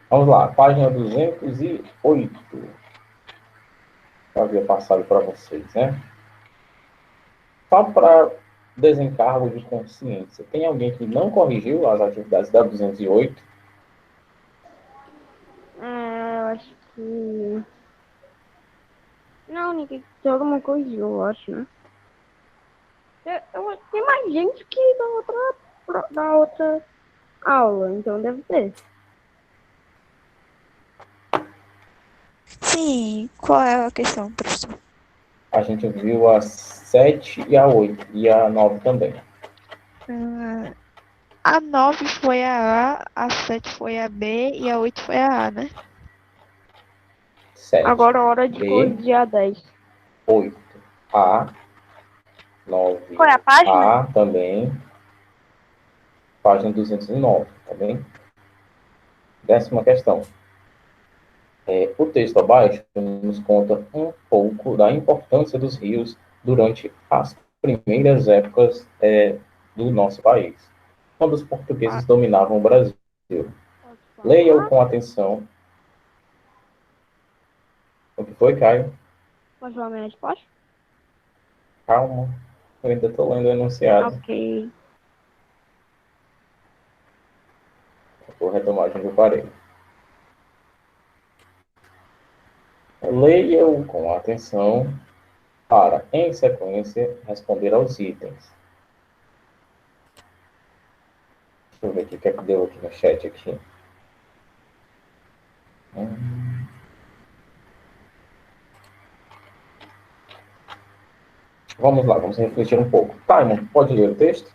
Vamos lá, página 208. Eu havia passado para vocês, né? Só para desencargo de consciência. Tem alguém que não corrigiu as atividades da 208? Eu acho que. Não, ninguém. Todo mundo corrigiu, eu acho, né? Tem mais gente que da outra aula, então deve ter. Sim, qual é a questão, professor? A gente viu a 7 e a 8, e a 9 também. Ah, a 9 foi a 7 foi a B e a 8 foi a A, né? 7, Agora é hora de B, corrigir a 10. 8, A, 9, Qual é a página? A também, página 209, tá bem? 10ª questão. O texto abaixo nos conta um pouco da importância dos rios durante as primeiras épocas do nosso país, quando os Ah, portugueses dominavam o Brasil. pode Leia-o falar? com atenção. O que foi, Caio? Pode falar minha resposta? Calma, eu ainda estou lendo o enunciado. Ok. Vou retomar de onde eu parei. Leia-o com atenção para, em sequência, responder aos itens. Deixa eu ver aqui o que é que deu aqui no chat aqui. Vamos lá, vamos refletir um pouco. Simon, pode ler o texto?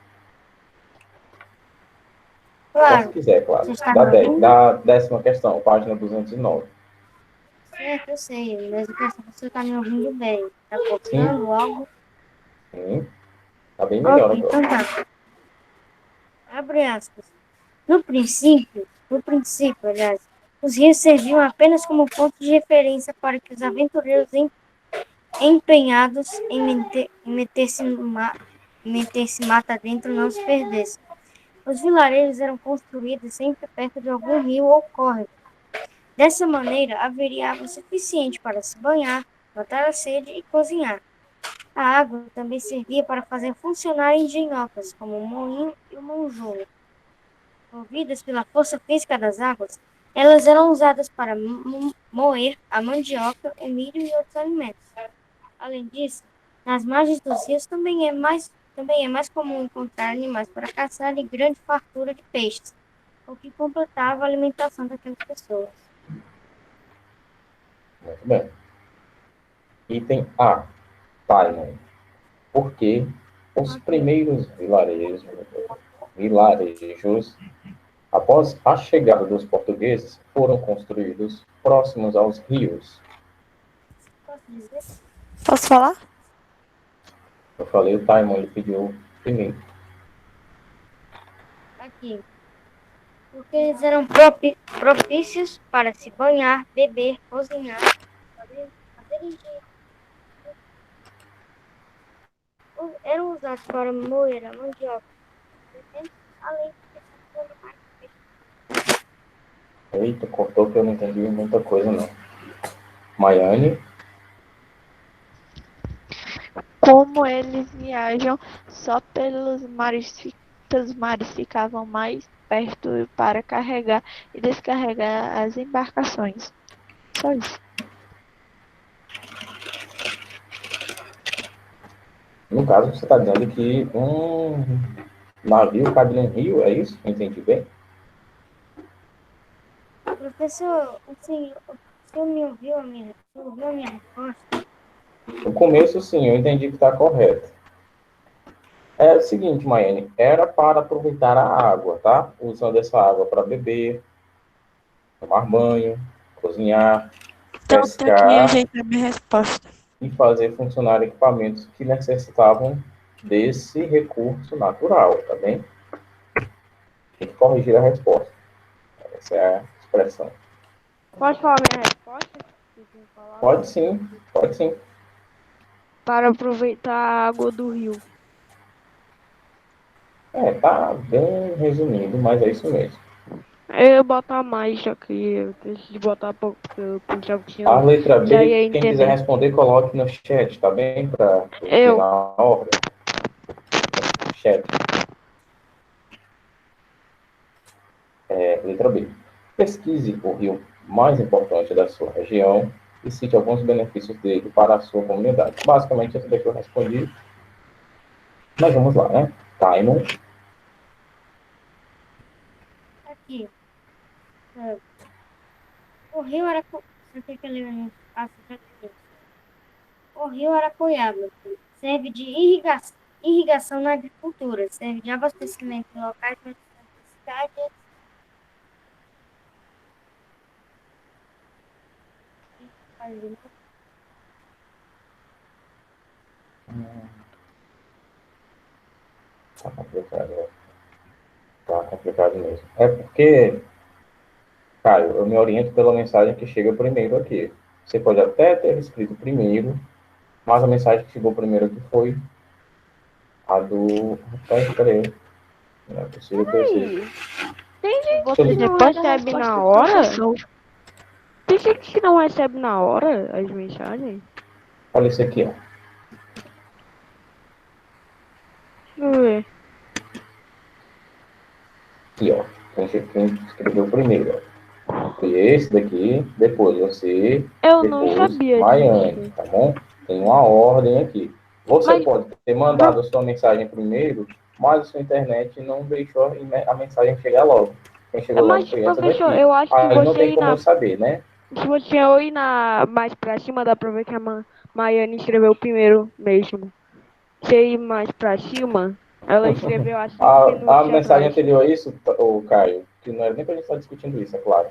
Só se Claro, quiser, claro. você está me ouvindo? Da 10ª questão, página 209. Certo, eu sei, mas eu quero saber se você está me ouvindo bem. Está Sim, cortando algo? sim. Tá bem Ok, melhor agora. então tá. Abre aspas. No princípio, aliás, os rios serviam apenas como ponto de referência para que os aventureiros empenhados em meter-se mata dentro não se perdessem. Os vilarejos eram construídos sempre perto de algum rio ou córrego. Dessa maneira, haveria água suficiente para se banhar, matar a sede e cozinhar. A água também servia para fazer funcionar engenhocas, como o moinho e o monjolo. Movidas pela força física das águas, elas eram usadas para moer a mandioca, o milho e outros alimentos. Além disso, nas margens dos rios também é mais comum encontrar animais para caçar e grande fartura de peixes, o que completava a alimentação daquelas pessoas. Muito bem. Item A. Simon. Por que os Ok. primeiros vilarejos, após a chegada dos portugueses, foram construídos próximos aos rios? Posso dizer? Posso falar? Eu falei, o Simon ele pediu primeiro. Aqui. Porque eles eram propícios para se banhar, beber, cozinhar, fazer higiene. Eram usados para moer a mandioca, além de ser animais. Eita, cortou que eu não entendi muita coisa, não. Maiane? Como eles viajam só pelos mares ficavam mais perto para carregar e descarregar as embarcações. Só isso. No caso, você está dizendo que um navio cabe num rio, é isso? Entendi bem? Professor, o senhor me ouviu a minha resposta? No começo, sim, eu entendi que está correto. É o seguinte, Maiane, era para aproveitar a água, tá? Usando essa água para beber, tomar banho, cozinhar, Então tá aqui a pescar gente a minha resposta. e fazer funcionar equipamentos que necessitavam desse recurso natural, tá bem? Tem que corrigir a resposta. Essa é a expressão. Pode falar minha resposta? Que eu tinha falado. Pode sim, pode sim. Para aproveitar a água do rio. Tá bem resumido, mas é isso mesmo. Eu ia botar mais aqui, eu decidi botar pouco, porque eu pensava que A tinha, letra já B, ia quem quiser entender. responder, coloque no chat, tá bem? Para ver Eu, na ordem. Chat. Letra B. Pesquise o rio mais importante da sua região e cite alguns benefícios dele para a sua comunidade. Basicamente, isso daqui eu respondi. Mas vamos lá, né? Timon. Aqui. É, o rio Aracu... Você tem que ler a secretaria. O rio Aracuiaba serve de irrigação na agricultura, serve de abastecimento em locais mais distantes da cidade. Tá complicado, né? Tá complicado mesmo. É porque, Caio, eu me oriento pela mensagem que chega primeiro aqui. Você pode até ter escrito primeiro, mas a mensagem que chegou primeiro aqui foi a do. Rapaz, peraí. Não é possível que eu seja. aí, tem E gente você que Deixa não depois da recebe resposta na do hora? professor. Tem gente que não recebe na hora as mensagens? Olha isso aqui, ó. Deixa eu ver. Aqui, ó. Quem escreveu primeiro, ó. Foi esse daqui, depois você, Eu não depois sabia Maiane, disso. tá bom? Tem uma ordem aqui. Você Mas, pode ter mandado a sua mensagem primeiro, mas a sua internet não deixou a mensagem chegar logo. Quem chegou logo mas, foi essa professor, daqui. eu acho que Aí não você tem ir como eu na. saber, né? Se você ir na mais pra cima, dá pra ver que a Maiane escreveu primeiro mesmo. Você ir mais pra cima, ela escreveu há 5 minutos A mensagem atrás. anterior a isso, o Caio, que não era nem para a gente estar discutindo isso, é claro.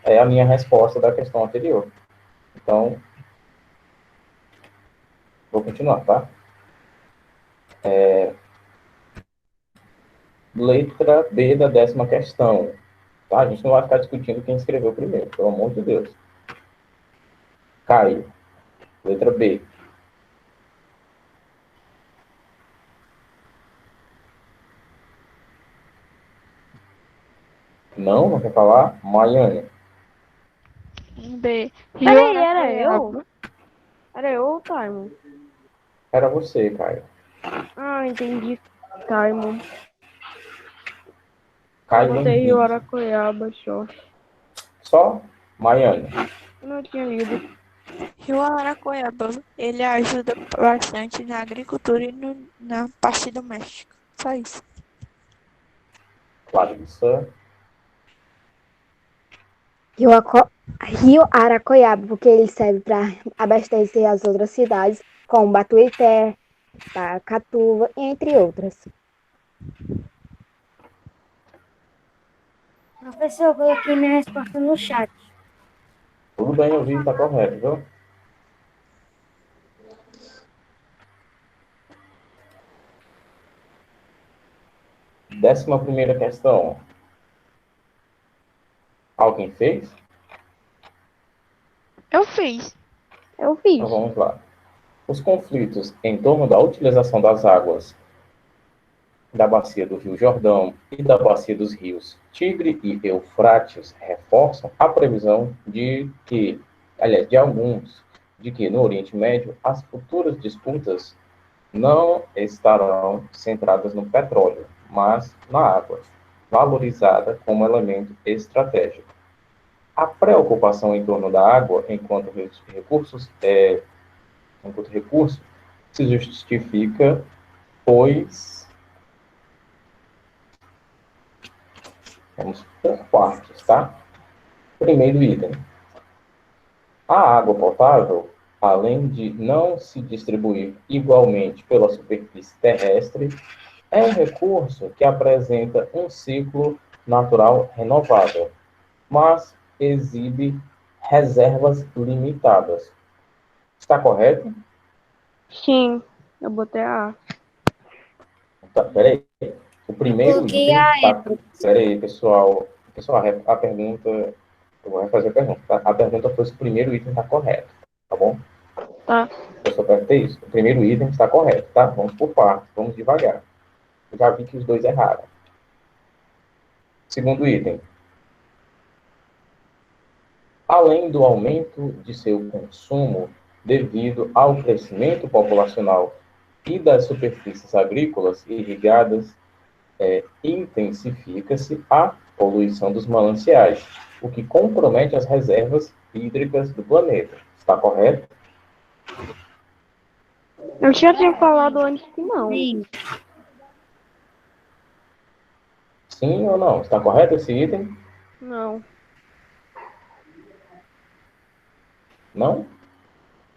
É a minha resposta da questão anterior. Então, vou continuar, tá? Letra B da 10ª questão. Tá? A gente não vai ficar discutindo quem escreveu primeiro, pelo amor de Deus. Caio. Letra B. Não, não quer falar? Maiane. B. Rio Peraí, era eu? Aracuiaba. Era eu, Taimon? Era você, Caio. Ah, entendi. Taimon. Eu Caio botei Rio Henrique. Aracuiaba só. Só Maiane. Eu não tinha lido. Rio Aracuiaba, ele ajuda bastante na agricultura e na parte doméstica. Só isso. Clarissa. Rio Aracoiaba, porque ele serve para abastecer as outras cidades, como Batuité, Pacatuba, entre outras. Professor, eu coloquei minha resposta no chat. Tudo bem, eu vi, tá correto, viu? Décima primeira questão. Alguém fez? Eu fiz. Eu Então fiz. vamos lá. Os conflitos em torno da utilização das águas da bacia do Rio Jordão e da bacia dos rios Tigre e Eufrates reforçam a previsão de que, aliás, de alguns, de que no Oriente Médio as futuras disputas não estarão centradas no petróleo, mas na água, valorizada como elemento estratégico. A preocupação em torno da água enquanto recurso se justifica, pois vamos por partes, tá? Primeiro item. A água potável, além de não se distribuir igualmente pela superfície terrestre, é um recurso que apresenta um ciclo natural renovável, mas exibe reservas limitadas. Está correto? Sim, eu botei a. Tá, peraí. O primeiro Coloquei item a está. época. Peraí, pessoal. Pessoal, a pergunta. Eu vou refazer a pergunta. Tá? A pergunta foi se o primeiro item está correto. Tá bom? Tá. Eu só perguntei isso. O primeiro item está correto, tá? Vamos por partes, vamos devagar. Eu já vi que os dois erraram. Segundo item. além do aumento de seu consumo devido ao crescimento populacional e das superfícies agrícolas irrigadas, intensifica-se a poluição dos mananciais, o que compromete as reservas hídricas do planeta. Está correto? Eu já tinha falado antes que não. Sim. Sim ou não? Está correto esse item? Não. Não?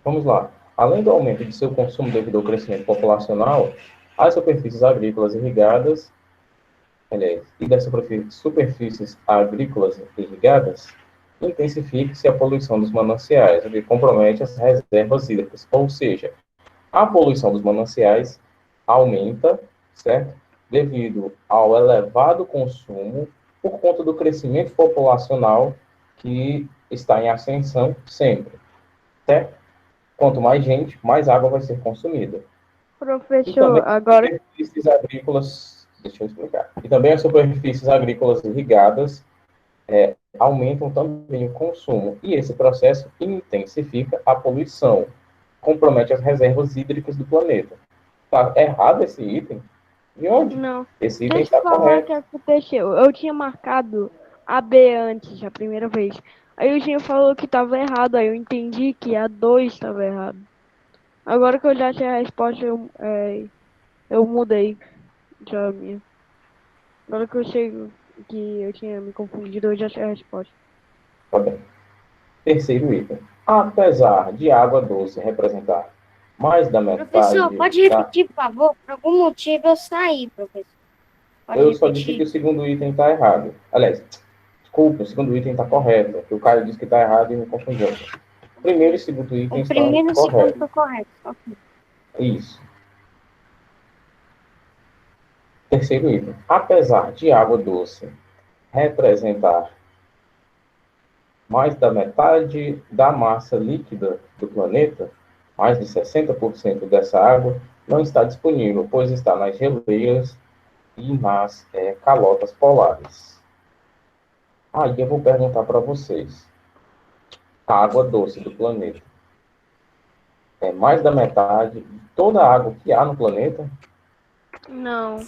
Vamos lá. Além do aumento de seu consumo devido ao crescimento populacional, as superfícies agrícolas irrigadas, aliás, e das superfícies agrícolas irrigadas, intensifica-se a poluição dos mananciais, o que compromete as reservas hídricas. Ou seja, a poluição dos mananciais aumenta, certo? Devido ao elevado consumo por conta do crescimento populacional que está em ascensão sempre, certo? Quanto mais gente, mais água vai ser consumida. E também Professor, as agora superfícies agrícolas, deixa eu explicar. E também as superfícies agrícolas irrigadas aumentam também o consumo. E esse processo intensifica a poluição, compromete as reservas hídricas do planeta. Está errado esse item? De onde? não. Esse item Deixa eu está falar o correto. que aconteceu. Eu tinha marcado a B antes, a primeira vez. Aí o Jean falou que estava errado, aí eu entendi que a 2 estava errado. Agora que eu já sei a resposta, eu mudei já a minha. Agora que eu sei que eu tinha me confundido, eu já sei a resposta. Tá bem. Terceiro item. Apesar de água doce representar mais da Professor, metade pode da... repetir, por favor? Por algum motivo eu saí, professor. Pode Eu só disse que repetir? o segundo item está errado. Aliás, desculpa, o segundo item está correto. Que o Caio disse que está errado e me confundiu. O primeiro e o segundo O item estão primeiro e o segundo corretos. foi correto. Ok. Isso. Terceiro item. Apesar de água doce representar mais da metade da massa líquida do planeta, mais de 60% dessa água não está disponível, pois está nas geleiras e nas calotas polares. Aí eu vou perguntar para vocês. A água doce do planeta é mais da metade de toda a água que há no planeta? Não,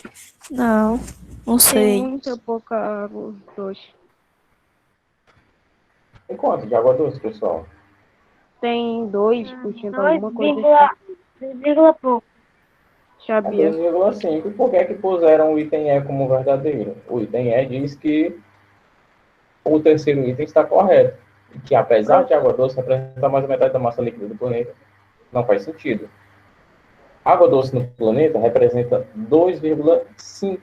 Não, não tem sei. muita pouca água doce. Tem quanto de água doce, pessoal? Tem 2%, alguma coisa 2,2 pouco. assim, É sabia? 2,5. Por que é que puseram o item E como verdadeiro? O item E diz que o terceiro item está correto. E que apesar de água doce representar mais da metade da massa líquida do planeta, não faz sentido. Água doce no planeta representa 2,5,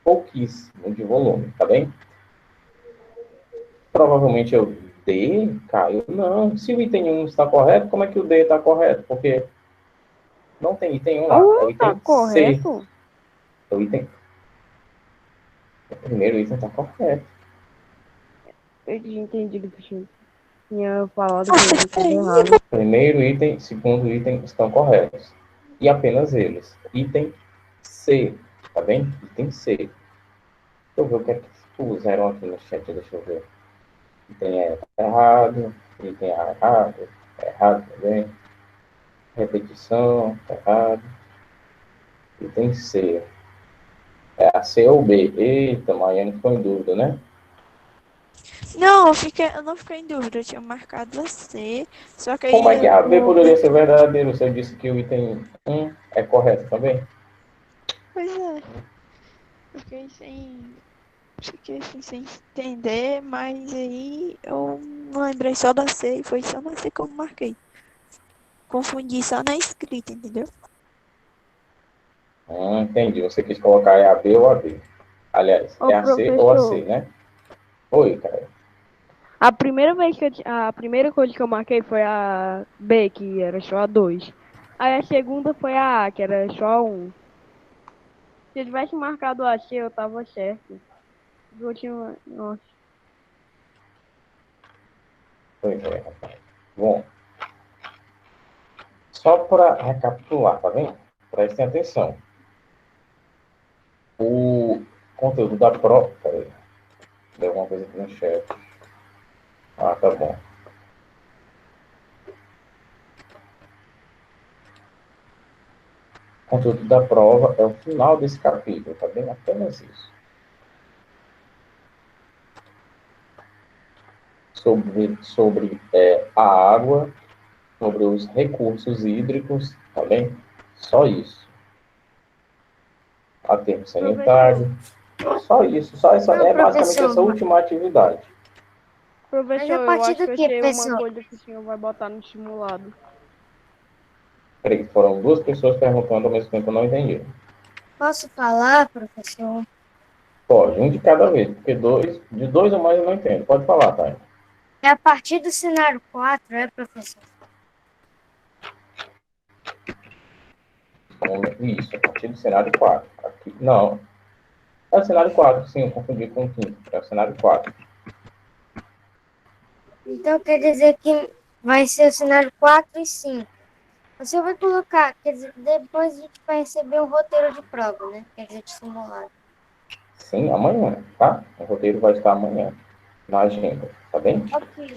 pouquíssimo de volume, tá bem? Provavelmente é o D, Caio. Não, se o item 1 está correto, como é que o D está correto? Porque não tem item 1 lá, é o Tá item C. correto? É o item... O primeiro item está correto. Eu tinha entendido que tinha falado que eu estava errado. Primeiro item, segundo item estão corretos. E apenas eles. Item C, tá bem? Item C. Deixa eu ver o que é que puseram aqui no chat, deixa eu ver. Item E tá errado, item A errado, tá errado também. Repetição, tá errado. Item C. É a C ou B? Eita, Maiane ficou em dúvida, né? Não, eu não fiquei em dúvida, eu tinha marcado a C, só que Como é aí que a B o poderia ser verdadeiro se eu disse que o item 1 é correto também? Pois é, fiquei sem entender, mas aí eu não lembrei só da C e foi só na C que eu marquei. Confundi só na escrita, entendeu? Entendi. Você quis colocar é a B ou a D. Aliás, Ô, é a C ou a C, professor, né? Oi, cara. a primeira vez a primeira coisa que eu marquei foi a B, que era só a 2. Aí a segunda foi a A, que era só a 1. Se eu tivesse marcado a C, eu tava certo. Eu tinha... Nossa. Pois é, rapaz. Bom, só para recapitular, tá vendo? Prestem atenção. O conteúdo da prova... Peraí. Deu alguma coisa aqui no chat. Ah, tá bom. O conteúdo da prova é o final desse capítulo, tá bem? Apenas isso. Sobre a água, sobre os recursos hídricos, tá bem? Só isso. Aterro sanitário. Só isso. Só essa, Não, é basicamente professor, essa última atividade. mas Professor, a eu partir acho do que eu que, sei uma professor? coisa que o senhor vai botar no simulado. Peraí, foram duas pessoas perguntando ao mesmo tempo, eu não entendi. Posso falar, professor? Pode, um de cada vez, porque de dois ou mais eu não entendo. Pode falar, tá? É a partir do cenário 4, é, professor? Isso, a partir do cenário 4. Aqui, não, é o cenário 4, sim, eu confundi com o quinto. É o cenário 4. Então quer dizer que vai ser o cenário 4 e 5. Você vai colocar, quer dizer, depois a gente vai receber um roteiro de prova, né? Quer dizer, de simulado. Sim, amanhã, tá? O roteiro vai estar amanhã na agenda, tá bem? Ok.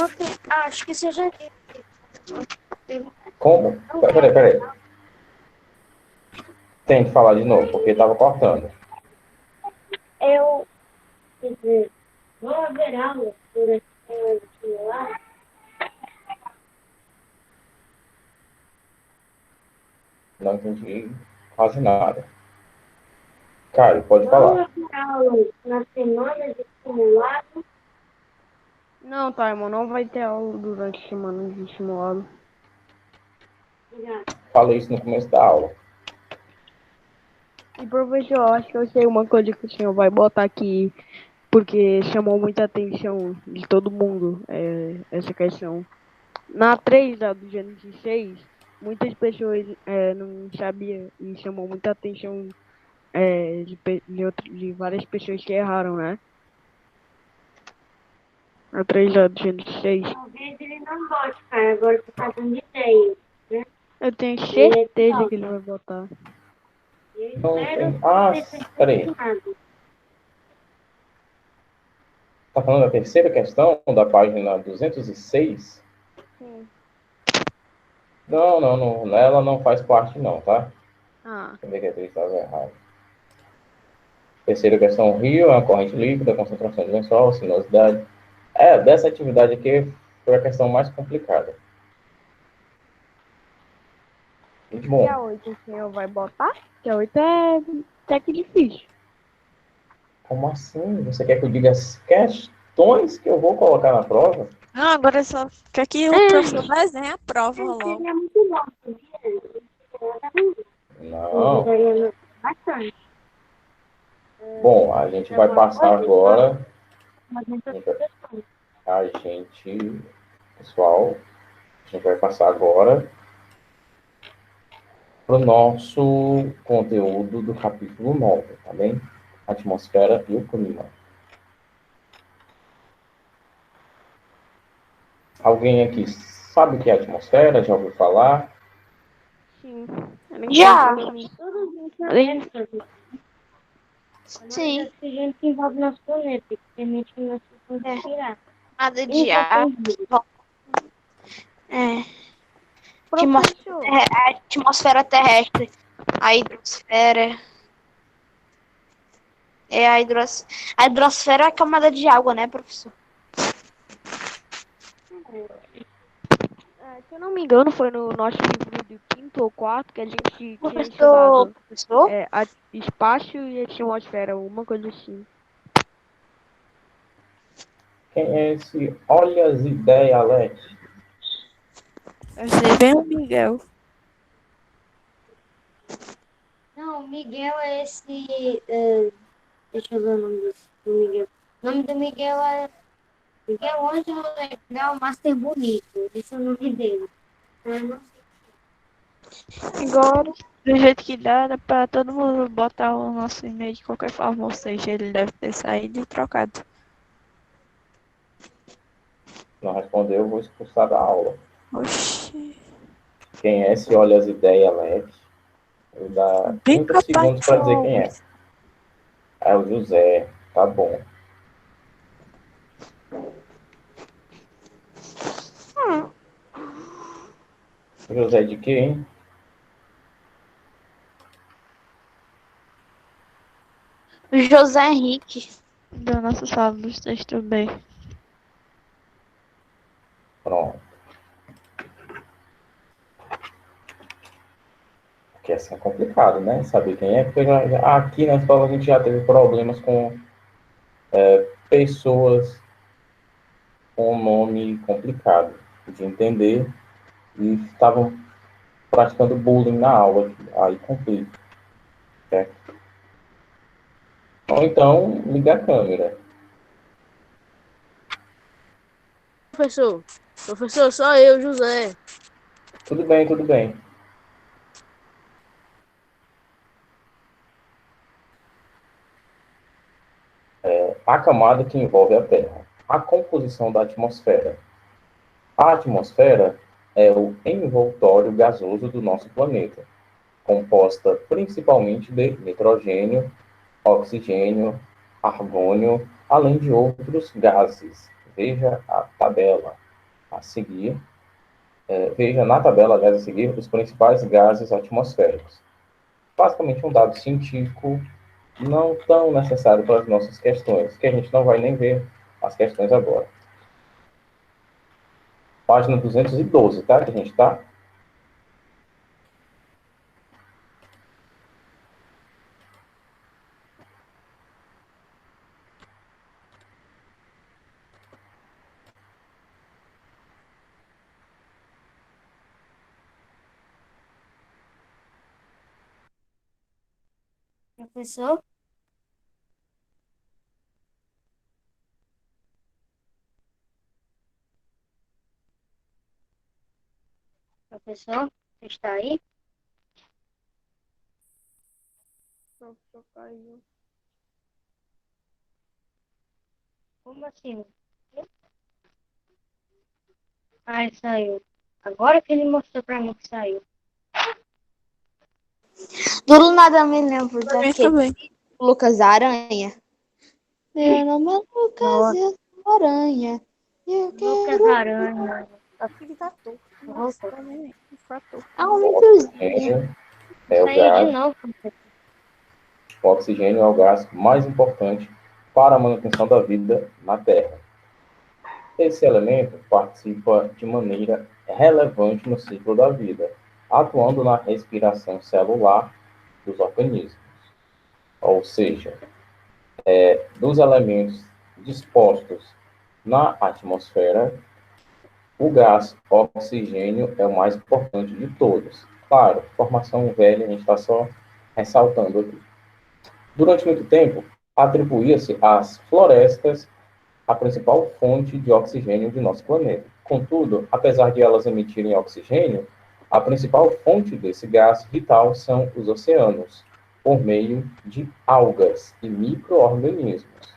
Ok. Ah, acho que você já disse. Como? Peraí. Tente falar de novo, porque estava cortando. Eu, quer dizer, vou haver aula durante o simulado? Não entendi quase nada. Caio, pode Vão falar. haver aula na semana de simulado? Não, tá, irmão, não vai ter aula durante a semana de simulado. Falei isso no começo da aula. E professor, eu acho que eu sei uma coisa que o senhor vai botar aqui, porque chamou muita atenção de todo mundo, essa questão. Na 3 da do Gênesis 6, muitas pessoas não sabiam e chamou muita atenção de várias pessoas que erraram, né? Na 3 da do Gênesis 6. Talvez ele não bote, cara. Agora tô fazendo ideia. Eu tenho Ele é certeza top. que ele vai botar. Eu Não espero entendi. Ah, ter feito peraí. nada. Tá falando da terceira questão da página 206? Sim. Não. Ela não faz parte, não, tá? Ah, Deixa eu ver que a atriz estava errada. Terceira questão, rio, é uma corrente líquida, concentração de lençol, sinuosidade. Dessa atividade aqui foi a questão mais complicada. Muito e bom. a 8 o senhor vai botar? Que a 8 é até que difícil. Como assim? Você quer que eu diga as questões que eu vou colocar na prova? Não, agora só quer que o professor desenhe a prova logo. Seria muito bom, sabia? Não. Ajudaria bastante. Bom, a gente vai passar agora. Mas não tô A gente, pessoal, a gente vai passar agora para o nosso conteúdo do capítulo 9, tá bem? Atmosfera e o clima. Alguém aqui sabe o que é atmosfera? Já ouviu falar? Sim. Eu nem Já. sei nem Sim. oxigênio que envolve nosso planeta, que permite que nós possamos respirar. Nada de ar. É. Professor, A atmosfera terrestre. A hidrosfera. A hidrosfera é a camada de água, né, professor? se eu não me engano, foi no nosso livro do quinto ou quarto que a gente tinha Professor, estudado professor? espaço e atmosfera, alguma coisa assim. Quem é esse Olha as ideias, Alex? Eu sei bem o Miguel. Não, o Miguel é esse. Deixa eu ver o nome do Miguel. O nome do Miguel é Miguel Ângelo Legal Master Bonito. Esse é o nome dele. Eu não Agora, do jeito que dá, era pra todo mundo botar o nosso e-mail de qualquer forma, ou seja, ele deve ter saído e trocado. Não respondeu, eu vou expulsar da aula. Oxi. Quem é esse Olha as ideias, Alex? Vou dar Bem 30 capaz segundos que para dizer quem é. foi. É o José. Tá bom. José de quê, hein? José Henrique. Da nossa sala dos textos também. Pronto. Porque assim é complicado, né? Saber quem é, porque aqui na escola a gente já teve problemas com pessoas com um nome complicado de entender e estavam praticando bullying na aula. Aí complica, certo? Ou então, liga a câmera. Professor, professor, só eu, José. Tudo bem, tudo bem. A camada que envolve a Terra. A composição da atmosfera. A atmosfera é o envoltório gasoso do nosso planeta, composta principalmente de nitrogênio, oxigênio, argônio, além de outros gases. Veja a tabela a seguir. Veja na tabela, aliás, a seguir, os principais gases atmosféricos. Basicamente um dado científico não tão necessário para as nossas questões, que a gente não vai nem ver as questões agora. Página 212, tá? Que a gente está. Professor? Professor, você está aí? Professor caiu. Como assim? Ah, ele saiu. Agora que ele mostrou pra mim que saiu. Do nada eu me lembro Pra mim daquele também. Lucas Aranha. Meu nome é Lucas Nossa, e eu sou Aranha. Eu Lucas quero Aranha. Ele tá torto. Nossa. Nossa, tá vendo? Ficou torto. um O aumentozinho. oxigênio é o Saiu de gás. novo, professor. O oxigênio é o gás mais importante para a manutenção da vida na Terra. Esse elemento participa de maneira relevante no ciclo da vida, atuando na respiração celular dos organismos. Ou seja, dos elementos dispostos na atmosfera, o gás oxigênio é o mais importante de todos. Claro, formação velha, a gente está só ressaltando aqui. Durante muito tempo, atribuía-se às florestas a principal fonte de oxigênio de nosso planeta. Contudo, apesar de elas emitirem oxigênio, a principal fonte desse gás vital são os oceanos, por meio de algas e micro-organismos.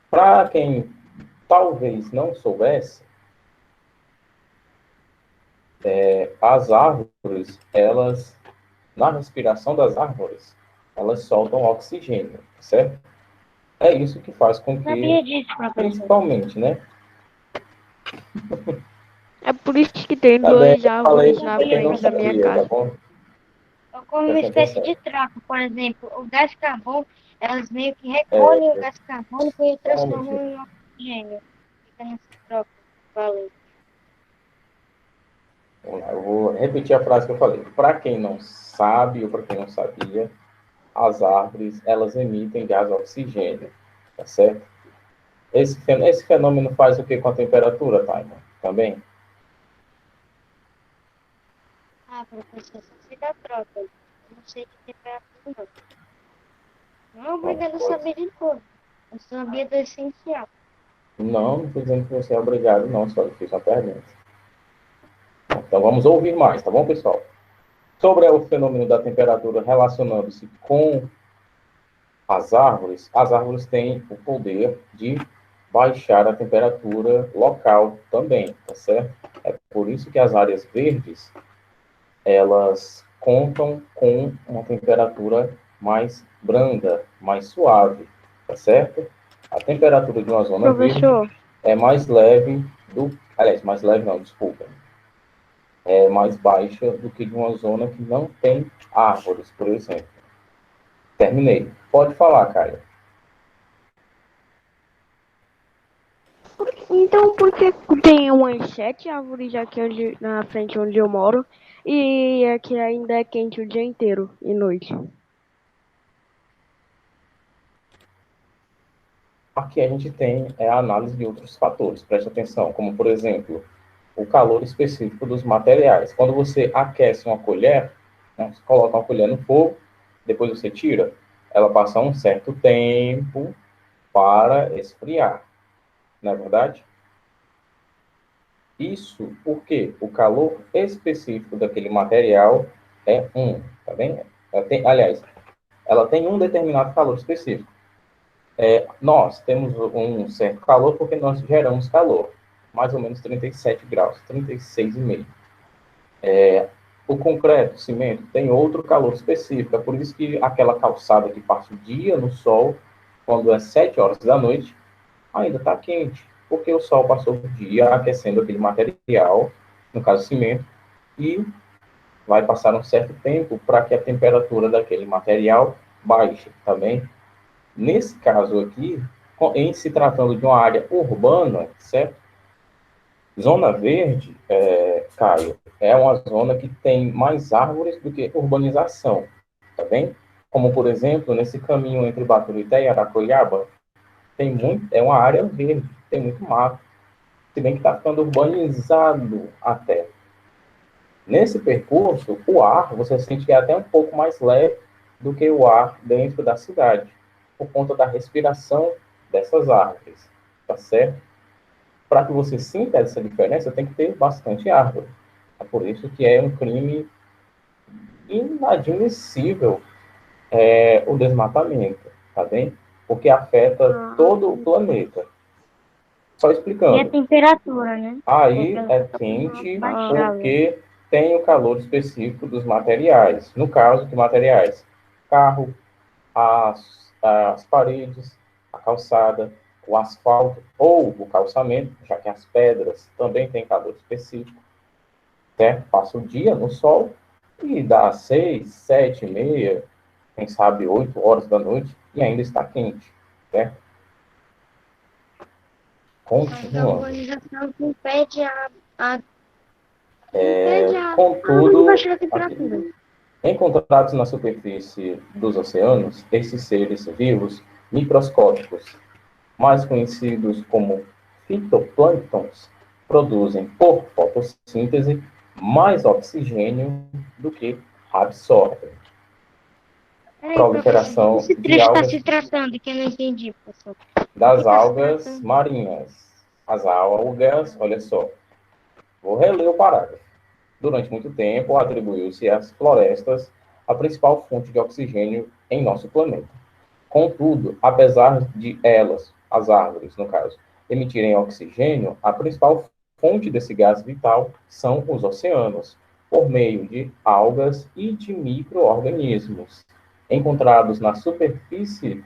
Para quem talvez não soubesse, as árvores, elas, na respiração das árvores, elas soltam oxigênio, certo? É isso que faz com Não sabia que, disso, professor. principalmente, né? É por isso que tem Também duas falei árvores na para quem não frente da minha sabia, tá casa. bom? Ocorre uma Presta espécie atenção. de troca, por exemplo, o gás carbono, elas meio que recolhem o gás carbônico e transformam em oxigênio. Fica nessa troca. Valeu. Vamos lá, eu vou repetir a frase que eu falei. Para quem não sabe ou para quem não sabia, as árvores, elas emitem gás oxigênio, tá certo? Esse fenômeno faz o que com a temperatura, Taima? Também? Ah, professor, só sei da troca. Eu não sei de temperatura, não. Não é obrigado a saber de tudo. Eu sabia do essencial. Não estou dizendo que você é obrigado, não, só fiz uma pergunta. Então vamos ouvir mais, tá bom, pessoal? Sobre o fenômeno da temperatura relacionando-se com as árvores têm o poder de baixar a temperatura local também, tá certo? É por isso que as áreas verdes, elas contam com uma temperatura mais branda, mais suave, tá certo? A temperatura de uma zona verde Professor, é mais leve do... Aliás, mais leve não, desculpa. é mais baixa do que de uma zona que não tem árvores, por exemplo. Terminei. Pode falar, Caio. Então, por que tem umas 7 árvores aqui na frente onde eu moro e aqui ainda é quente o dia inteiro e noite? Aqui a gente tem a análise de outros fatores, preste atenção, como, por exemplo, o calor específico dos materiais. Quando você aquece uma colher, né, você coloca uma colher no fogo, depois você tira, ela passa um certo tempo para esfriar, não é verdade? Isso porque o calor específico daquele material é tá bem? Ela tem um determinado calor específico. Nós temos um certo calor porque nós geramos calor, mais ou menos 37 graus, 36,5. O concreto, o cimento, tem outro calor específico, é por isso que aquela calçada que passa o dia no sol, quando é 7 horas da noite, ainda está quente, porque o sol passou o dia aquecendo aquele material, no caso cimento, e vai passar um certo tempo para que a temperatura daquele material baixe, tá bem? Nesse caso aqui, em se tratando de uma área urbana, certo? Zona verde, Caio, é uma zona que tem mais árvores do que urbanização, tá bem? Como, por exemplo, nesse caminho entre Baturité e Aracoiaba, é uma área verde, tem muito mato, se bem que está ficando urbanizado até. Nesse percurso, o ar, você sente que é até um pouco mais leve do que o ar dentro da cidade, por conta da respiração dessas árvores, tá certo? Para que você sinta essa diferença, tem que ter bastante árvore. É por isso que é um crime inadmissível o desmatamento, tá bem? Porque afeta todo o planeta. Só E a explicando. temperatura, né? Aí Porque é quente baixar, porque tem o calor específico dos materiais. No caso, que materiais? Carro, as paredes, a calçada, o asfalto ou o calçamento, já que as pedras também têm calor específico, certo? Passa o dia no sol e dá 6, 7, meia, quem sabe 8 horas da noite e ainda está quente, certo? mas a Continuando. urbanização que impede Contudo, baixar a aqui, temperatura. encontrados na superfície dos oceanos, esses seres vivos microscópicos, mais conhecidos como fitoplânctons, produzem por fotossíntese mais oxigênio do que absorvem. Peraí, professor, o que Proliferação esse de trecho está algas, se tratando que eu não entendi, professor? O que das está se algas tratando? marinhas. As algas, olha só, vou reler o parágrafo. Durante muito tempo, atribuiu-se às florestas a principal fonte de oxigênio em nosso planeta. Contudo, apesar de elas, as árvores, no caso, emitirem oxigênio, a principal fonte desse gás vital são os oceanos, por meio de algas e de micro-organismos. Encontrados na superfície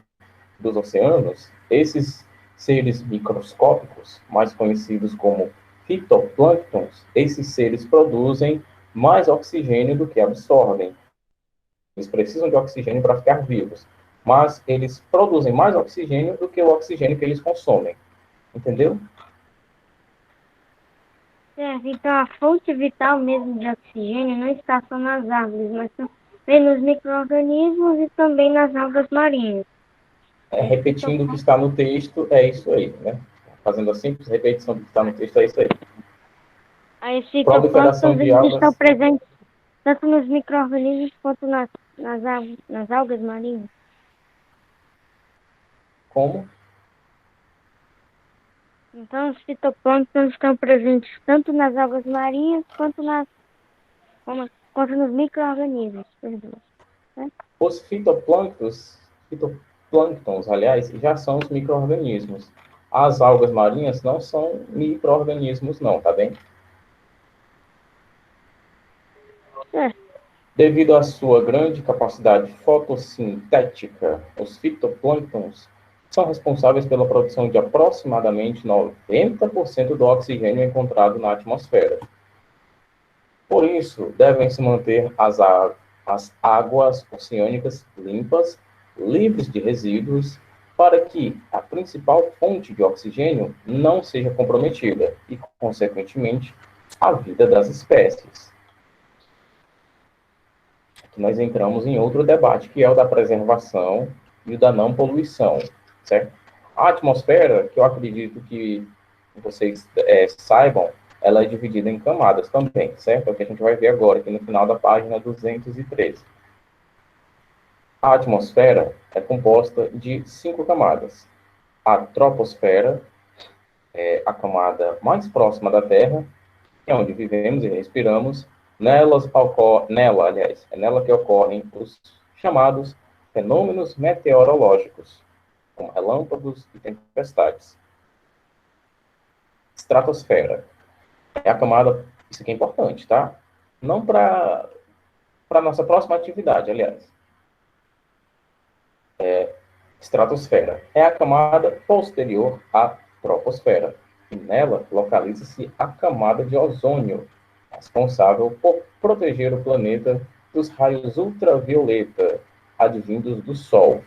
dos oceanos, esses seres microscópicos, mais conhecidos como fitoplânctons, esses seres produzem mais oxigênio do que absorvem. Eles precisam de oxigênio para ficar vivos, mas eles produzem mais oxigênio do que o oxigênio que eles consomem. Entendeu? Certo, então a fonte vital mesmo de oxigênio não está só nas árvores, mas também nos micro-organismos e também nas algas marinhas. Repetindo o que está no texto, é isso aí, né? Fazendo a simples repetição do que está no texto, é isso aí. Aí os Proliferação fitoplânctons de eles estão algas, presentes tanto nos micro-organismos quanto nas algas marinhas. como Então os fitoplânctons estão presentes tanto nas algas marinhas quanto nos micro-organismos. Perdão. os fitoplânctons, aliás, já são os micro-organismos. As algas marinhas não são micro-organismos, não, tá bem? Certo. Devido à sua grande capacidade fotossintética, os fitoplânctons são responsáveis pela produção de aproximadamente 90% do oxigênio encontrado na atmosfera. Por isso, devem se manter as águas oceânicas limpas, livres de resíduos, para que a principal fonte de oxigênio não seja comprometida e, consequentemente, a vida das espécies. Aqui nós entramos em outro debate, que é o da preservação e o da não poluição, certo? A atmosfera, que eu acredito que vocês saibam, ela é dividida em camadas também, certo? É o que a gente vai ver agora, aqui no final da página 213. A atmosfera é composta de 5 camadas. A troposfera é a camada mais próxima da Terra, que é onde vivemos e respiramos. É nela que ocorrem os chamados fenômenos meteorológicos, como relâmpagos e tempestades. Estratosfera é a camada, isso aqui é importante, tá? Não para a nossa próxima atividade, aliás. Estratosfera é a camada posterior à troposfera, e nela localiza-se a camada de ozônio, responsável por proteger o planeta dos raios ultravioleta advindos do Sol.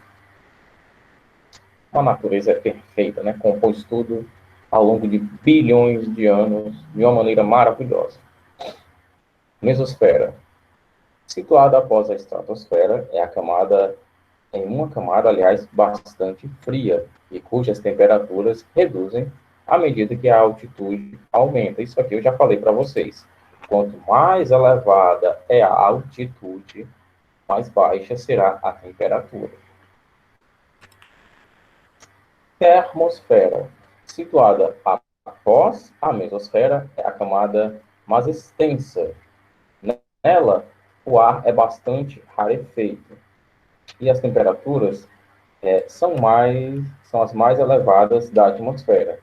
Uma natureza perfeita, né? Compôs tudo ao longo de bilhões de anos de uma maneira maravilhosa. Mesosfera. Situada após a estratosfera, é uma camada, aliás, bastante fria, e cujas temperaturas reduzem à medida que a altitude aumenta. Isso aqui eu já falei para vocês. Quanto mais elevada é a altitude, mais baixa será a temperatura. Termosfera. Situada após a mesosfera, é a camada mais extensa. Nela, o ar é bastante rarefeito e as temperaturas são as mais elevadas da atmosfera.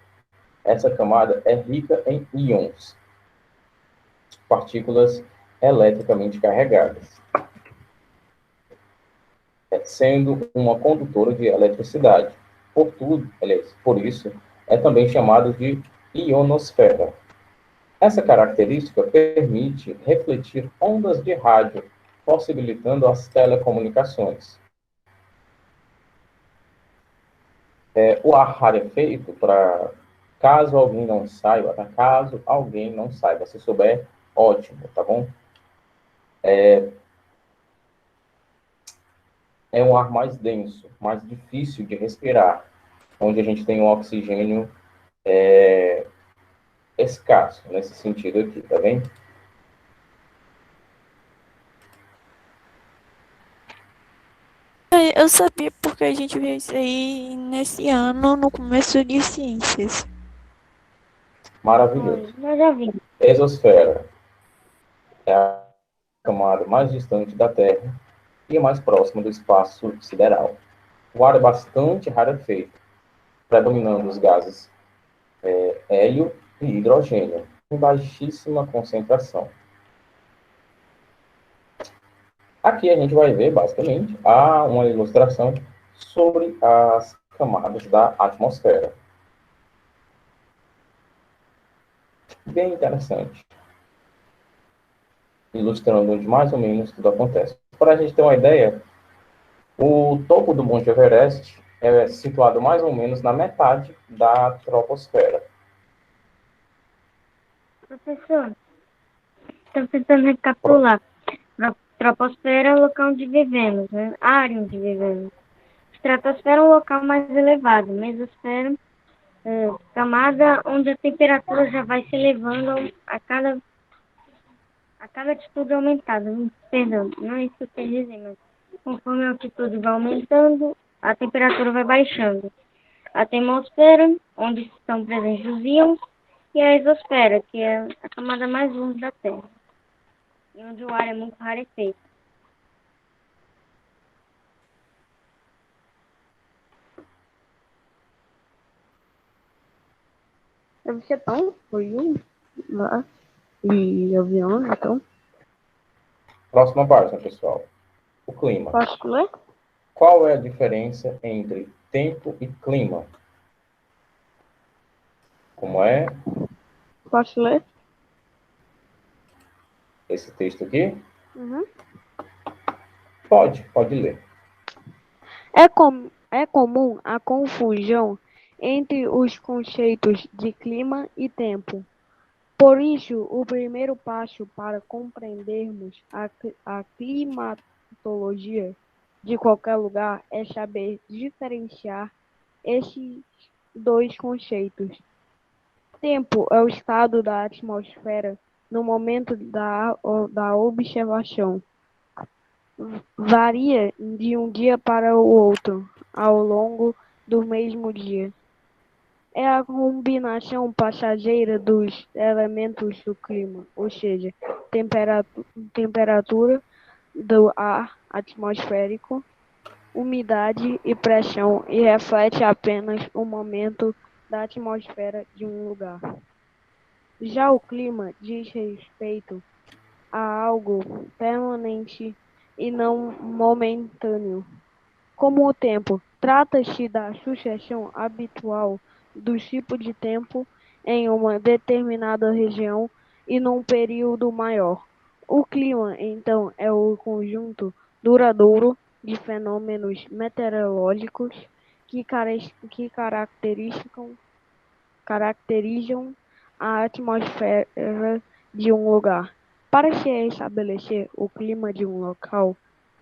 Essa camada é rica em íons, partículas eletricamente carregadas, sendo uma condutora de eletricidade. Por isso, é também chamado de ionosfera. Essa característica permite refletir ondas de rádio, possibilitando as telecomunicações. O ar rarefeito, caso alguém não saiba, tá? Caso alguém não saiba, se souber, ótimo, tá bom? É um ar mais denso, mais difícil de respirar, onde a gente tem um oxigênio escasso, nesse sentido aqui, tá bem? Eu sabia porque a gente viu isso aí nesse ano, no começo de ciências. Maravilhoso. Nós já vimos. Exosfera é a camada mais distante da Terra e mais próxima do espaço sideral. O ar é bastante rarefeito, predominando os gases hélio e hidrogênio, em baixíssima concentração. Aqui a gente vai ver, basicamente, uma ilustração sobre as camadas da atmosfera. Bem interessante. Ilustrando onde mais ou menos tudo acontece. Para a gente ter uma ideia, o topo do Monte Everest é situado mais ou menos na metade da troposfera. Professor, estou tentando recapitular. Troposfera é o local onde vivemos, né? A área onde vivemos. Estratosfera é um local mais elevado. Mesosfera é camada onde a temperatura já vai se elevando a cada altitude aumentada. Perdão, não é isso que eu quero dizer, mas conforme a altitude vai aumentando, a temperatura vai baixando. A termosfera, onde estão presentes os íons, e a exosfera, que é a camada mais longe da Terra, e onde o ar é muito rarefeito. Deve ser tão frio lá. E avião, então. Próxima página, pessoal. O clima. Posso ler? Qual é a diferença entre tempo e clima? Como é? Posso ler? esse texto aqui? Uhum. Pode ler. É comum a confusão entre os conceitos de clima e tempo. Por isso, o primeiro passo para compreendermos a climatologia de qualquer lugar é saber diferenciar esses dois conceitos. Tempo é o estado da atmosfera no momento da observação. Varia de um dia para o outro, ao longo do mesmo dia. É a combinação passageira dos elementos do clima, ou seja, temperatura do ar atmosférico, umidade e pressão, e reflete apenas o momento da atmosfera de um lugar. Já o clima diz respeito a algo permanente e não momentâneo. Como o tempo, trata-se da sucessão habitual dos tipos de tempo em uma determinada região e num período maior. O clima, então, é o conjunto duradouro de fenômenos meteorológicos que caracterizam a atmosfera de um lugar. Para se estabelecer o clima de um local,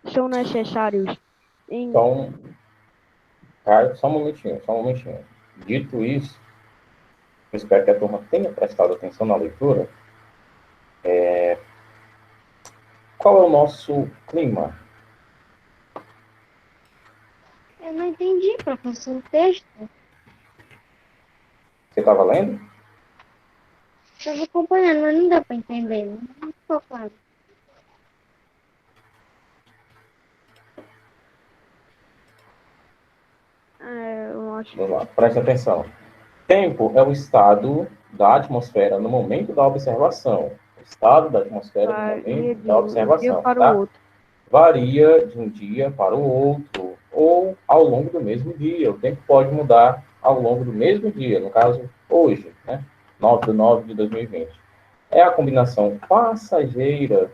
são necessários Então, Caio, só um momentinho. Dito isso, eu espero que a turma tenha prestado atenção na leitura. Qual é o nosso clima? Eu não entendi, professor, o texto. Você estava lendo? Estava acompanhando, mas não dá para entender. Não ficou claro. eu acho Vamos lá, preste atenção. Tempo é o estado da atmosfera no momento da observação. O estado da atmosfera no varia momento de da um dia observação, para o tá? outro. Varia de um dia para o outro, ou ao longo do mesmo dia. O tempo pode mudar ao longo do mesmo dia, no caso, hoje, né? 9/9/2020. É a combinação passageira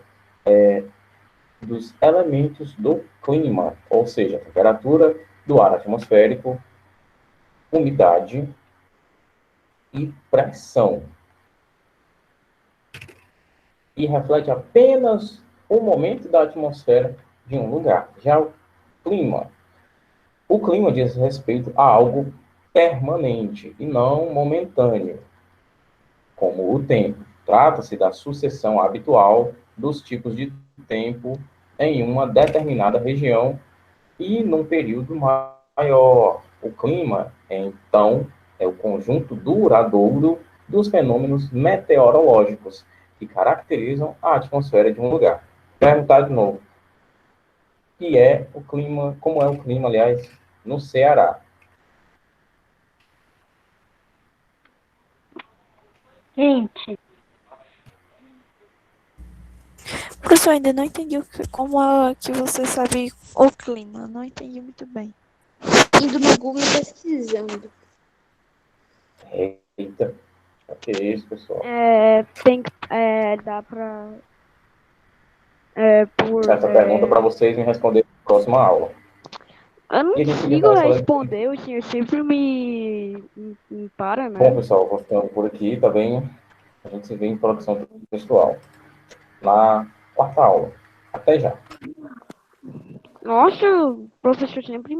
dos elementos do clima, ou seja, a temperatura do ar atmosférico, umidade e pressão. E reflete apenas o momento da atmosfera de um lugar. Já o clima diz respeito a algo permanente e não momentâneo, como o tempo. Trata-se da sucessão habitual dos tipos de tempo em uma determinada região e num período maior. O clima, então, é o conjunto duradouro dos fenômenos meteorológicos que caracterizam a atmosfera de um lugar. Perguntar de novo, que é o clima, como é o clima, aliás, no Ceará? Gente, Professor, ainda não entendi como é que você sabe o clima. Não entendi muito bem. Indo no Google e pesquisando. Eita, o que é isso, pessoal? Dá pra Essa pergunta para vocês me responder na próxima aula. eu não E a gente podia consigo falar só responder, o senhor sempre me para, Bom, né? pessoal, vou ficando por aqui, tá bem? A gente se vê em produção textual na quarta aula. Até já. Nossa, o professor sempre me